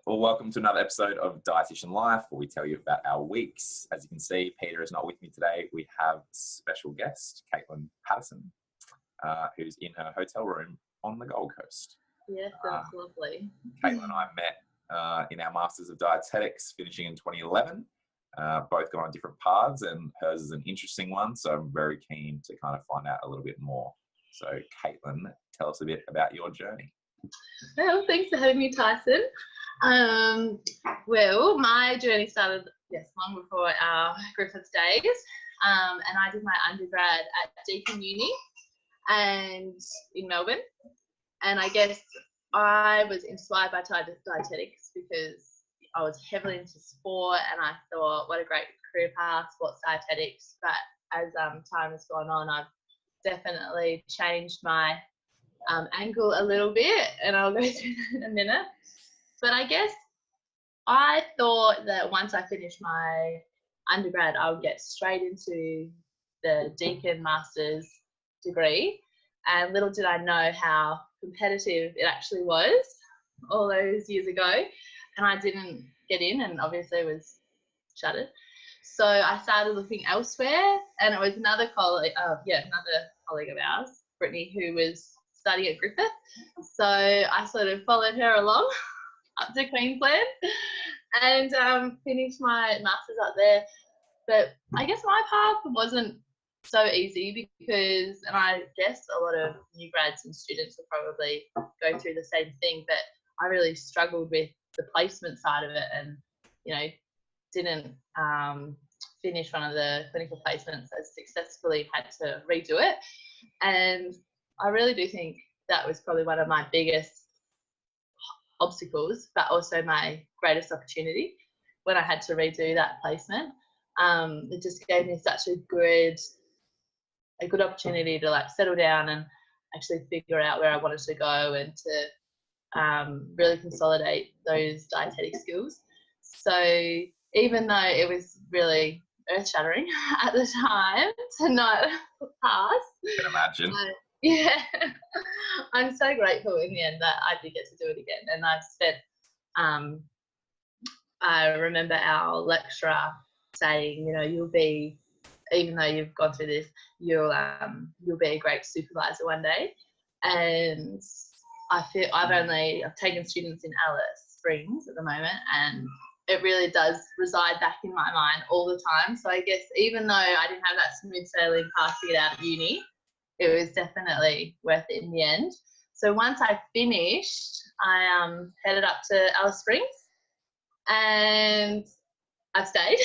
Well, welcome to another episode of Dietitian Life, where we tell you about our weeks. As you can see, Peter is not with me today. We have a special guest, Katelyn Paterson, who's in her hotel room on the Gold Coast. Yes, that's lovely. Katelyn and I met in our Masters of Dietetics, finishing in 2011. Both gone on different paths, and hers is an interesting one, so I'm very keen to kind of find out a little bit more. So, Katelyn, tell us a bit about your journey. Well, thanks for having me, Tyson. Well, my journey started, long before our Griffiths days, and I did my undergrad at Dietitian Uni and in Melbourne, and I guess I was inspired by dietetics because I was heavily into sport, and I thought, what a great career path, sports dietetics. But as time has gone on, I've definitely changed my angle a little bit, and I'll go through that in a minute. But I guess I thought that once I finished my undergrad, I would get straight into the Deakin Master's degree. And little did I know how competitive it actually was all those years ago. And I didn't get in, and obviously was shuttered. So I started looking elsewhere, and it was another colleague of ours, Brittany, who was studying at Griffith. So I sort of followed her along up to Queensland and finished my Masters up there. But I guess my path wasn't so easy because, and I guess a lot of new grads and students will probably go through the same thing, but I really struggled with the placement side of it, and didn't finish one of the clinical placements as successfully, had to redo it. And I really do think that was probably one of my biggest obstacles, but also my greatest opportunity when I had to redo that placement. It just gave me such a good opportunity to settle down and actually figure out where I wanted to go, and to really consolidate those dietetic skills. So even though it was really earth-shattering at the time to not pass, I can imagine. Yeah, I'm so grateful in the end that I did get to do it again. And I've spent, I remember our lecturer saying, you'll be, even though you've gone through this, you'll be a great supervisor one day. And I feel I've taken students in Alice Springs at the moment, and it really does reside back in my mind all the time. So I guess even though I didn't have that smooth sailing passing it out of uni, it was definitely worth it in the end. So once I finished, I headed up to Alice Springs, and I've stayed.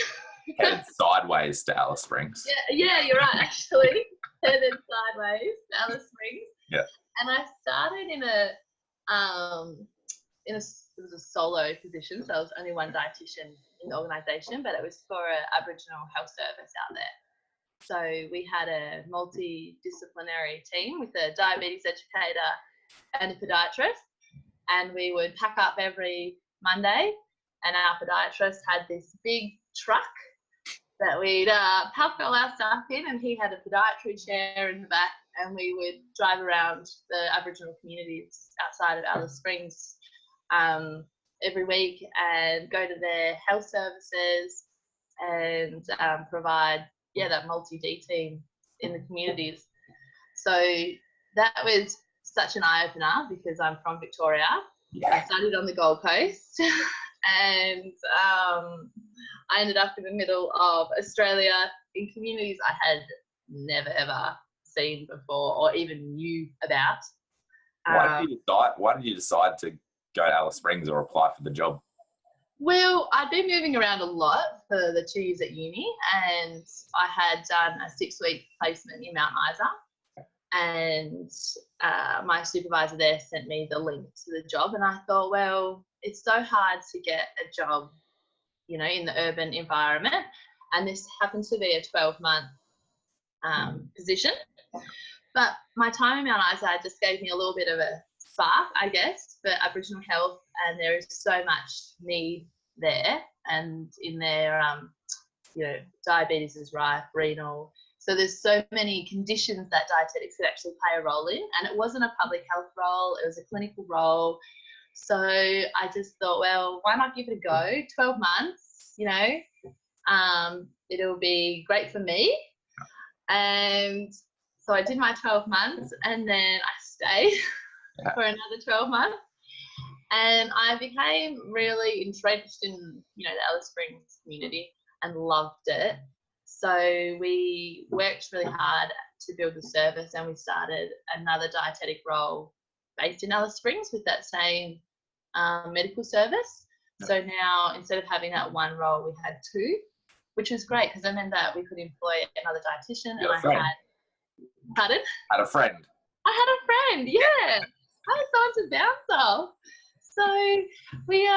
Headed sideways to Alice Springs. Yeah, you're right, actually. Headed sideways to Alice Springs. Yeah. And I started it was a solo position, so I was only one dietitian in the organisation, but it was for an Aboriginal health service out there. So we had a multidisciplinary team with a diabetes educator and a podiatrist, and we would pack up every Monday, and our podiatrist had this big truck that we'd pack all our stuff in, and he had a podiatry chair in the back, and we would drive around the Aboriginal communities outside of Alice Springs every week and go to their health services and provide that multi-D team in the communities. So that was such an eye-opener because I'm from Victoria. Yeah. I studied on the Gold Coast and I ended up in the middle of Australia in communities I had never ever seen before or even knew about. Why did you decide to go to Alice Springs or apply for the job? Well, I'd been moving around a lot for the 2 years at uni, and I had done a 6-week placement in Mount Isa, and my supervisor there sent me the link to the job, and I thought, well, it's so hard to get a job, in the urban environment, and this happens to be a 12-month position. But my time in Mount Isa just gave me a little bit of a spark, I guess, for Aboriginal health, and there is so much need there, and in their diabetes is rife, renal, so there's so many conditions that dietetics could actually play a role in, and it wasn't a public health role, it was a clinical role. So I just thought, well, why not give it a go? 12 months, you know, it'll be great for me. And so I did my 12 months, and then I stayed for another 12 months. And I became really entrenched in, you know, the Alice Springs community and loved it. So we worked really hard to build the service, and we started another dietetic role based in Alice Springs with that same medical service. So now, instead of having that one role, we had two, which was great because I meant that we could employ another dietitian. And I had, pardon? Had a friend. I had a friend, yeah. I had someone to bounce off. So we,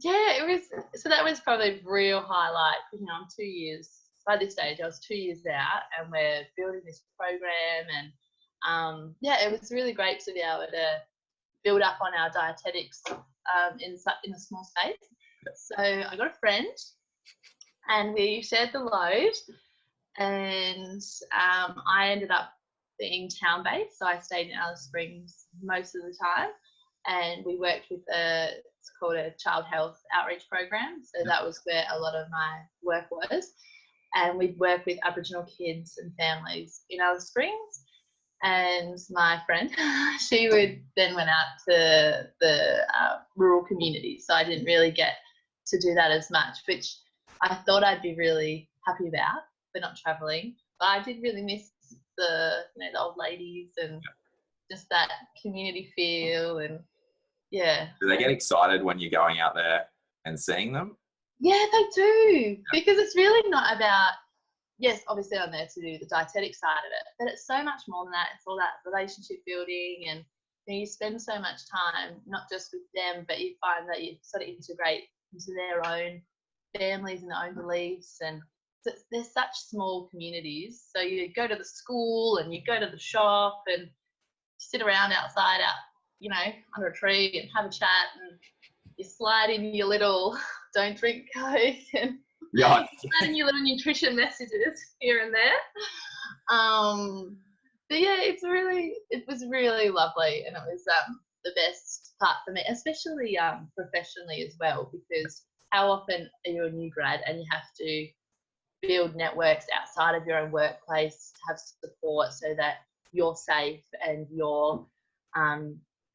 it was, so that was probably a real highlight. You know, I'm 2 years, by this stage, I was 2 years out, and we're building this program, and it was really great to be able to build up on our dietetics in a small space. So I got a friend, and we shared the load, and I ended up being town-based, so I stayed in Alice Springs most of the time, and we worked with it's called a child health outreach program, so that was where a lot of my work was, and we'd work with Aboriginal kids and families in Alice Springs. And my friend, she went out to the rural communities, so I didn't really get to do that as much, which I thought I'd be really happy about, but not travelling. But I did really miss the old ladies and just that community feel, and Do they get excited when you're going out there and seeing them? Yeah, they do, because it's really not about, yes, obviously I'm there to do the dietetic side of it, but it's so much more than that. It's all that relationship building, and you spend so much time, not just with them, but you find that you sort of integrate into their own families and their own beliefs, and they're such small communities. So you go to the school and you go to the shop and sit around outside under a tree and have a chat, and you slide in your little don't drink Coke and slide in your little nutrition messages here and there. But yeah, it was really lovely, and it was the best part for me, especially professionally as well, because how often are you a new grad and you have to build networks outside of your own workplace to have support so that you're safe and you're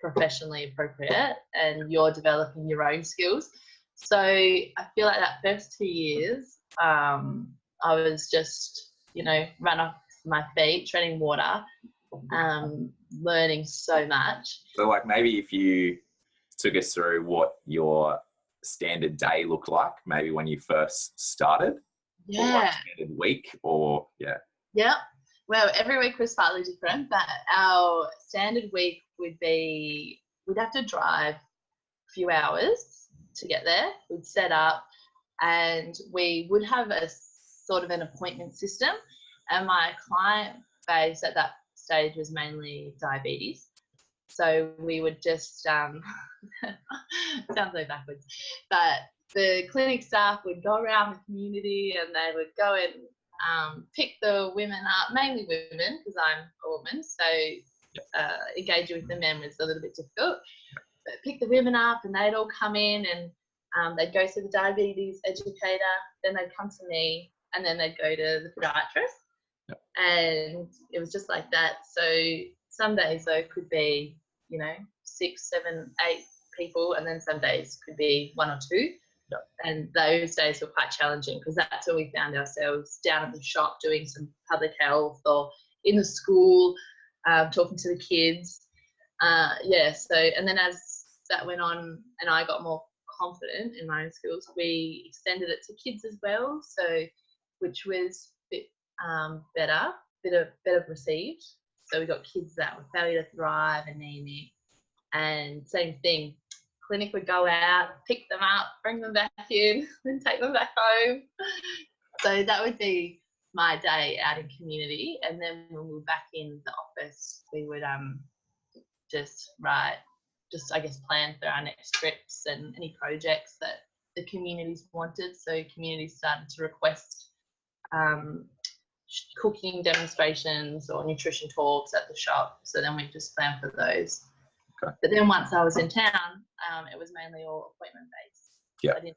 professionally appropriate and you're developing your own skills. So I feel like that first 2 years, I was just, run off my feet, treading water, learning so much. So like maybe if you took us through what your standard day looked like, maybe when you first started, or like standard week, or well, every week was slightly different, but our standard week would be, we'd have to drive a few hours to get there. We'd set up, and we would have a sort of an appointment system, and my client base at that stage was mainly diabetes. So we would just, sounds so backwards, but the clinic staff would go around the community and they would go and pick the women up, mainly women, because I'm a woman, so engaging with the men was a little bit difficult. But pick the women up, and they'd all come in, and they'd go to the diabetes educator, then they'd come to me, and then they'd go to the podiatrist. And it was just like that. So some days though could be 6, 7, 8 people, and then some days could be 1 or 2. And those days were quite challenging, because that's when we found ourselves down at the shop doing some public health, or in the school talking to the kids. So, and then as that went on and I got more confident in my own skills, we extended it to kids as well, so which was a bit better received. So we got kids that were failure to thrive, anemic, and same thing. Clinic would go out, pick them up, bring them back in, and take them back home. So that would be my day out in community. And then when we were back in the office, we would plan for our next trips and any projects that the communities wanted. So communities started to request cooking demonstrations or nutrition talks at the shop. So then we just planned for those. Okay. But then once I was in town, it was mainly all appointment based. Yeah. I didn't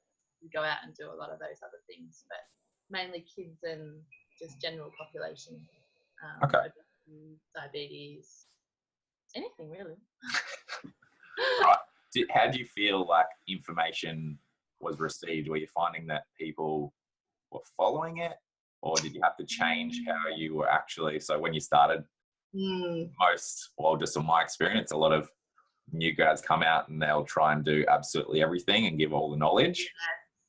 go out and do a lot of those other things, but mainly kids and just general population. Okay. Obesity, diabetes, anything really. Right. How do you feel like information was received? Were you finding that people were following it, or did you have to change how you were actually? So when you started, just in my experience, a lot of new grads come out and they'll try and do absolutely everything and give all the knowledge.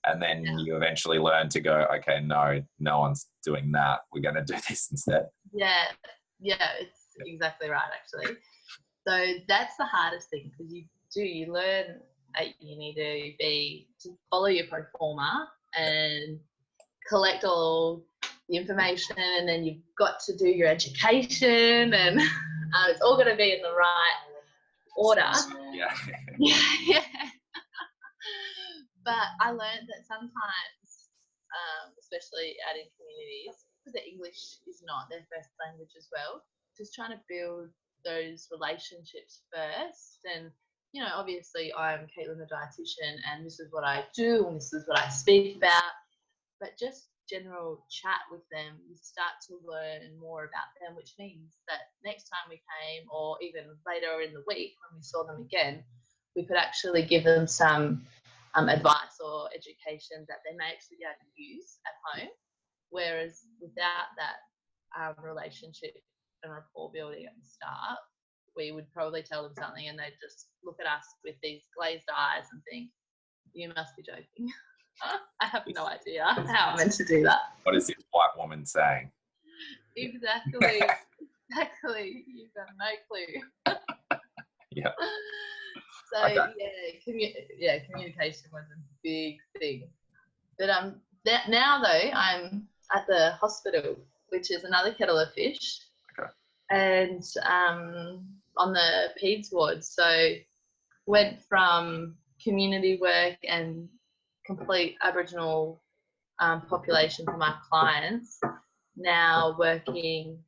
And then you eventually learn to go, okay, no one's doing that. We're going to do this instead. Yeah, it's exactly right, actually. So that's the hardest thing, because you learn at uni to follow your pro forma and collect all the information, and then you've got to do your education, and it's all going to be in the right order. Yeah. But I learned that sometimes, especially out in communities, because English is not their first language as well, just trying to build those relationships first. And, obviously I'm Katelyn the dietitian, and this is what I do and this is what I speak about. But just general chat with them, you start to learn more about them, which means that next time we came, or even later in the week when we saw them again, we could actually give them some advice or education that they may actually be able to use at home. Whereas without that relationship and rapport building at the start, we would probably tell them something and they'd just look at us with these glazed eyes and think, you must be joking. I have no idea how I'm meant to do that. What is this white woman saying? Exactly. You've got no clue. Yeah. So okay. Communication was a big thing. But now though, I'm at the hospital, which is another kettle of fish. Okay. And on the peds ward, so went from community work and complete Aboriginal population for my clients, now working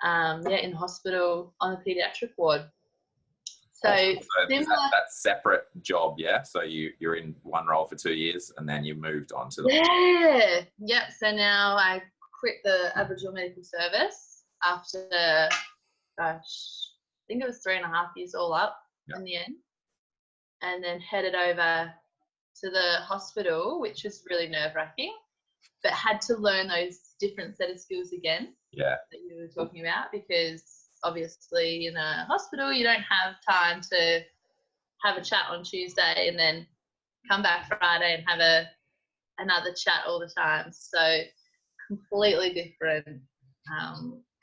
in hospital on the paediatric ward. So is that separate job, yeah? So you're in one role for 2 years and then you moved on to the So now I quit the Aboriginal Medical Service after, I think it was 3.5 years all up in the end, and then headed over to the hospital, which was really nerve-wracking, but had to learn those different set of skills again that you were talking about, because obviously in a hospital you don't have time to have a chat on Tuesday and then come back Friday and have another chat all the time. So completely different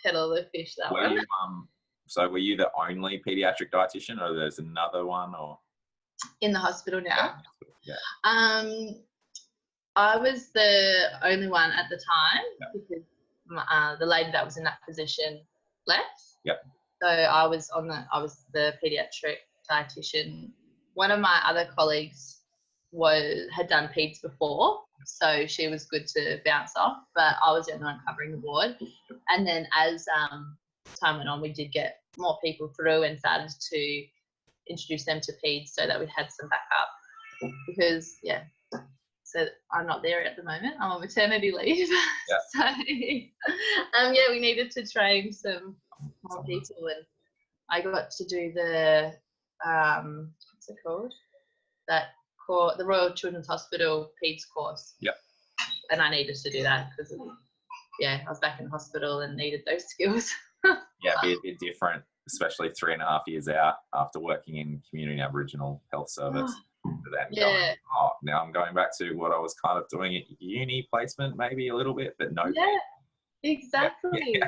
kettle of fish, that one. So were you the only paediatric dietitian, or there's another one? Or in the hospital now? Yeah. I was the only one at the time because the lady that was in that position left. Yep. So I was the paediatric dietitian. One of my other colleagues had done peds before, so she was good to bounce off, but I was the only one covering the ward. And then as time went on, we did get more people through and started to introduce them to peds so that we had some backup, because so I'm not there at the moment. I'm on maternity leave. So we needed to train some more people, and I got to do the what's it called? The Royal Children's Hospital peds course. Yep. And I needed to do that because I was back in hospital and needed those skills. Be a bit different, especially 3.5 years out after working in community Aboriginal health service. Then now I'm going back to what I was kind of doing at uni, placement maybe a little bit, but no. Exactly.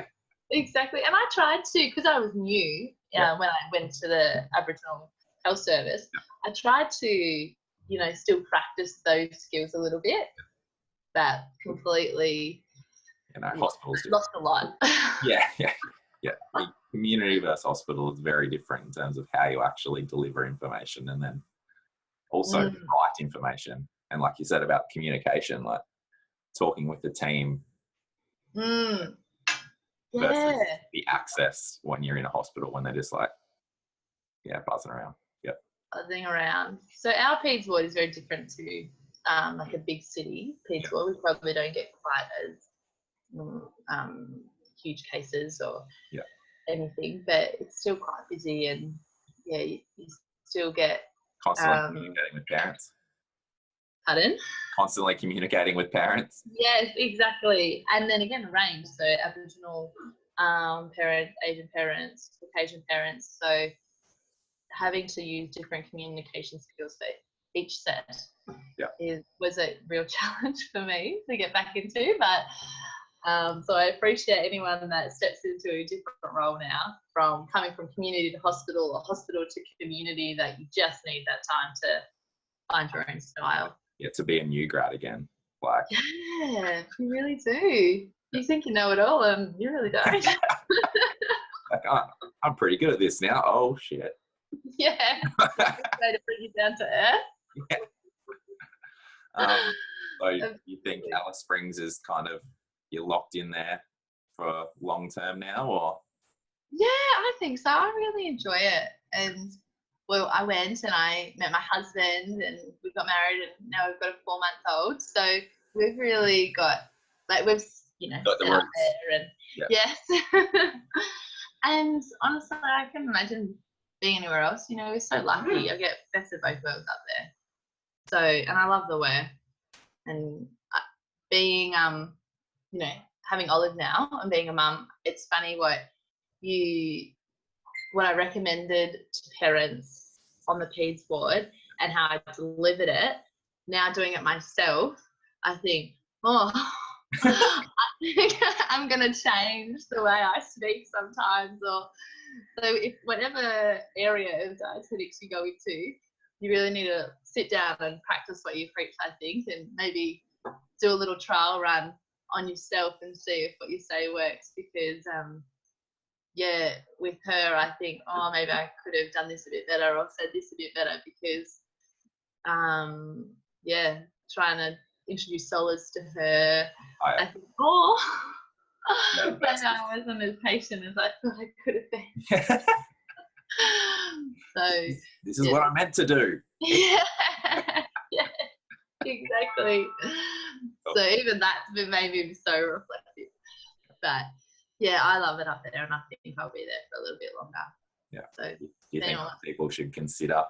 Exactly. And I tried to, because I was new when I went to the Aboriginal health service, I tried to, still practice those skills a little bit, but completely hospitals lost a lot. The community versus hospital is very different in terms of how you actually deliver information, and then also the right information. And like you said about communication, like talking with the team versus the access when you're in a hospital, when they're just like, Yeah, buzzing around. Yep. Buzzing around. So our peds ward is very different to like a big city peds ward. We probably don't get quite as huge cases or anything, but it's still quite busy, and you still get constantly communicating with parents. Pardon? Constantly communicating with parents. Yes, exactly. And then again, range. So Aboriginal parents, Asian parents, Caucasian parents. So having to use different communication skills for each set was a real challenge for me to get back into. But so I appreciate anyone that steps into a different role now, from coming from community to hospital or hospital to community, that you just need that time to find your own style. Yeah, to be a new grad again. Like, yeah, you really do. You think you know it all, and you really don't. like, I'm pretty good at this now. Oh shit. Yeah. Way to bring you down to earth. Yeah. So you think Alice Springs is kind of, you're locked in there for long term now, or? Yeah, I think so. I really enjoy it. And well, I went and I met my husband, and we got married, and now we've got a 4-month-old. So we've really got, like, we've, got the set up roots. there, and yes. And honestly, I can imagine being anywhere else. We're so lucky. I get best of both worlds up there. So, and I love the work, and being, having Olive now and being a mum, it's funny what I recommended to parents on the peds ward and how I delivered it. Now doing it myself, I think, I think I'm going to change the way I speak sometimes. Or so if whatever area of dietetics you go into, you really need to sit down and practice what you preach, I think, and maybe do a little trial run on yourself and see if what you say works. Because with her, I think, maybe I could have done this a bit better or said this a bit better, because trying to introduce solids to her, I think, maybe I wasn't as patient as I thought I could have been. So this is what I meant to do. Yeah, exactly. So even that's been made me so reflective. But yeah, I love it up there, and I think I'll be there for a little bit longer. Yeah. So do you think people should consider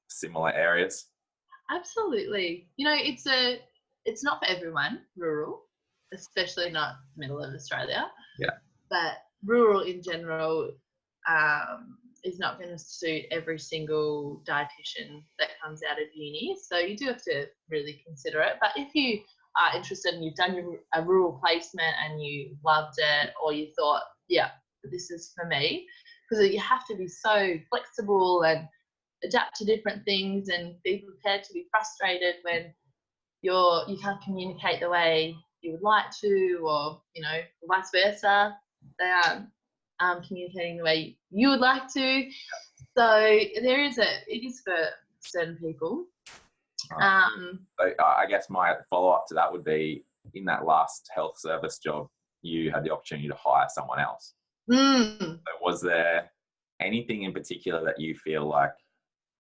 similar areas? Absolutely. It's not for everyone, rural, especially not middle of Australia. Yeah. But rural in general is not going to suit every single dietitian that comes out of uni. So you do have to really consider it. But if you are interested and you've done a rural placement and you loved it, or you thought, this is for me, because you have to be so flexible and adapt to different things and be prepared to be frustrated when you can't communicate the way you would like to, or vice versa, they aren't communicating the way you would like to. So it is for certain people. So I guess my follow-up to that would be, in that last health service job, you had the opportunity to hire someone else. So was there anything in particular that you feel like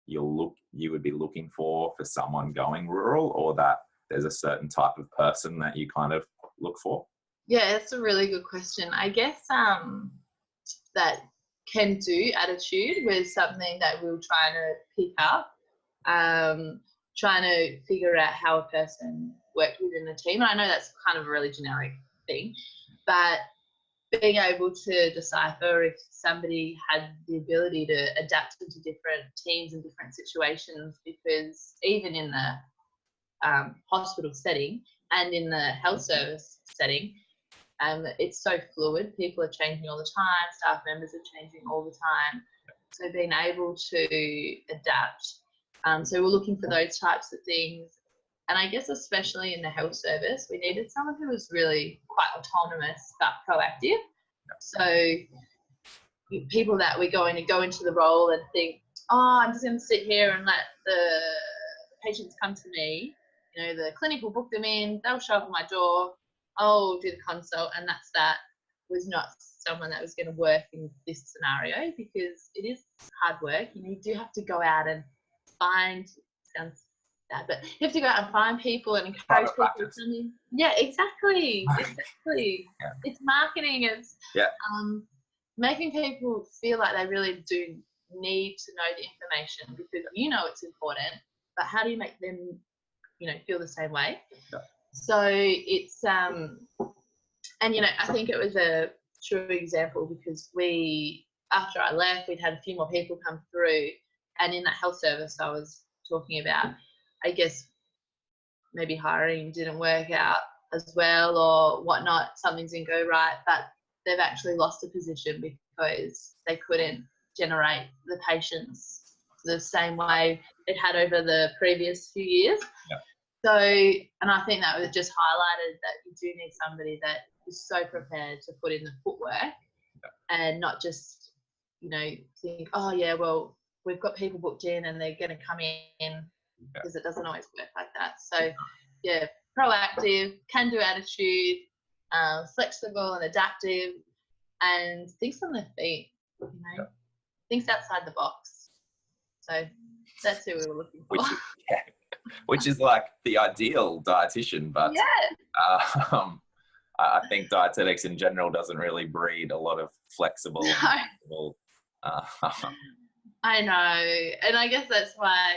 you would be looking for someone going rural, or that there's a certain type of person that you kind of look for? Yeah, that's a really good question. I guess that can-do attitude was something that we were trying to pick up, trying to figure out how a person worked within the team. And I know that's kind of a really generic thing, but being able to decipher if somebody had the ability to adapt into different teams and different situations, because even in the hospital setting and in the health service setting, it's so fluid. People are changing all the time. Staff members are changing all the time. So being able to adapt. So we're looking for those types of things. And I guess especially in the health service, we needed someone who was really quite autonomous but proactive. So people that we're going to go into the role and think, I'm just going to sit here and let the patients come to me. The clinic will book them in, they'll show up at my door, I'll do the consult, and that's that, was not someone that was going to work in this scenario, because it is hard work. You do have to go out and find, sounds bad, but you have to go out and find people and encourage people to come in. Yeah, exactly. Yeah. It's marketing. It's making people feel like they really do need to know the information, because it's important, but how do you make them feel the same way? So it's and I think it was a true example, because after I left, we'd had a few more people come through, and in that health service I was talking about, I guess maybe hiring didn't work out as well or whatnot, something didn't go right, but they've actually lost a position because they couldn't generate the patients the same way it had over the previous few years. Yeah. So, and I think that was just highlighted that you do need somebody that is so prepared to put in the footwork and not just, think, oh yeah, well, we've got people booked in and they're going to come in, because it doesn't always work like that. So yeah, proactive, can-do attitude, flexible and adaptive, and thinks on their feet, thinks outside the box. So that's who we were looking for. Which is like the ideal dietitian, but I think dietetics in general doesn't really breed a lot of flexible. I know, and I guess that's why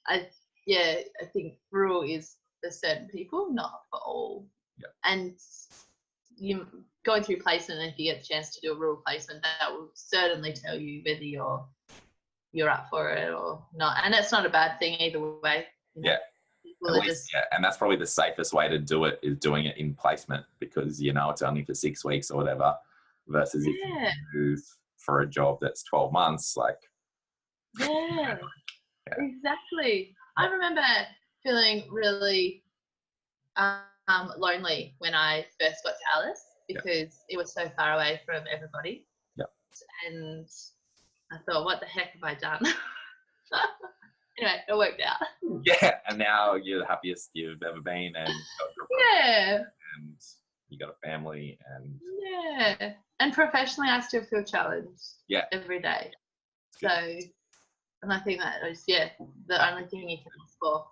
I think rural is for certain people, not for all. And you going through placement, and if you get the chance to do a rural placement, that will certainly tell you whether you're up for it or not, and it's not a bad thing either way. At least, and that's probably the safest way to do it, is doing it in placement, because it's only for 6 weeks or whatever, versus if you move for a job that's 12 months, like exactly. I remember feeling really lonely when I first got to Alice, because it was so far away from everybody. And I thought, what the heck have I done? Anyway, it worked out. And now you're the happiest you've ever been, and and you got a family, and and professionally I still feel challenged every day. So, and I think that is the only thing you can ask for.